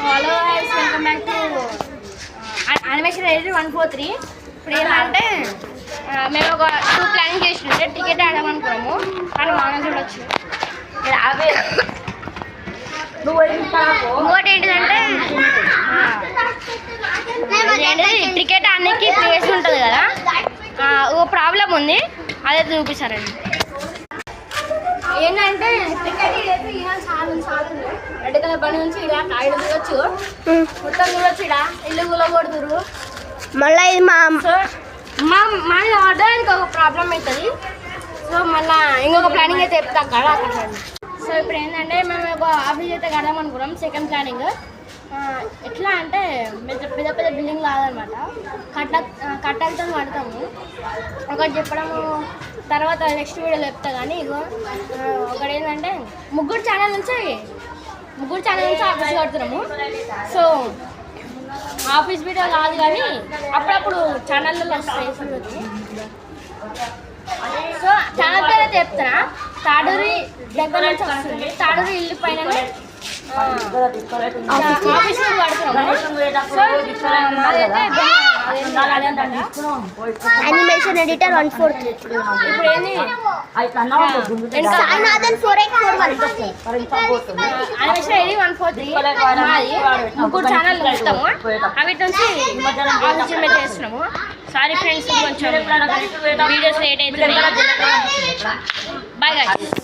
Hello guys, welcome back to animation editor 143. ఇప్పుడు ఏంటంటే మేము ఒక 2 ప్లానింగ్ చేస్తుంటే టికెట్ ఆడమనుకున్నాము, కానీ మనం చూడొచ్చు. ఇంకోటి ఏంటిదంటే టికెట్ ఆడడానికి ప్లేస్ ఉంటుంది కదా, ఓ ప్రాబ్లం ఉంది, అదైతే చూపిస్తారండి. ఏంటంటే టికెట్ రెడ్ కలర్ బండి నుంచి ఇలా కాయలు చూడొచ్చు, మొత్తం చూడొచ్చు. ఇక్కడ ఇల్లు కూలగొడుతురు. మళ్ళీ ఇది మళ్ళీ ఆడడానికి ఒక ప్రాబ్లం అవుతుంది. సో మళ్ళీ ఇంకొక ప్లానింగ్ అయితే చెప్తాం కదా అక్కడ. సో ఇప్పుడు ఏంటంటే మేము ఒక ఆఫీస్ అయితే కడదాం అనుకున్నాం. సెకండ్ ప్లానింగ్ ఎట్లా అంటే పెద్ద పెద్ద బిల్డింగ్ కాదనమాట, కట్టలతో కడతాము. ఒకటి చెప్పడము తర్వాత నెక్స్ట్ వీడియోలో చెప్తా. కానీ ఇగో ఒకటి ఏంటంటే ముగ్గురు ఛానల్ నుంచి ఆఫీస్ కడుతున్నాము. సో ఆఫీస్ వీడియో కాదు కానీ అప్పుడప్పుడు ఛానల్లో వస్తాయి చూడొచ్చు. సో ఛానల్ పేరు అయితే చెప్తున్నా, తాడూరి దగ్గర నుంచి వస్తుంది. తాడూరి ఇల్లు పైన ఆఫీస్ కడుతున్నాము. Animation editor 143. ఇప్పుడు ఏంది యానిమేషన్ ఎడిటర్ 143 మాది. ముగ్గురు ఛానల్ ఇస్తాము, అవి నుంచి ఆఫీస్ చేస్తున్నాము. సారీ ఫ్రెండ్స్, కొంచెం వీడియోస్ లేట్ అవుతుంది. Bye guys.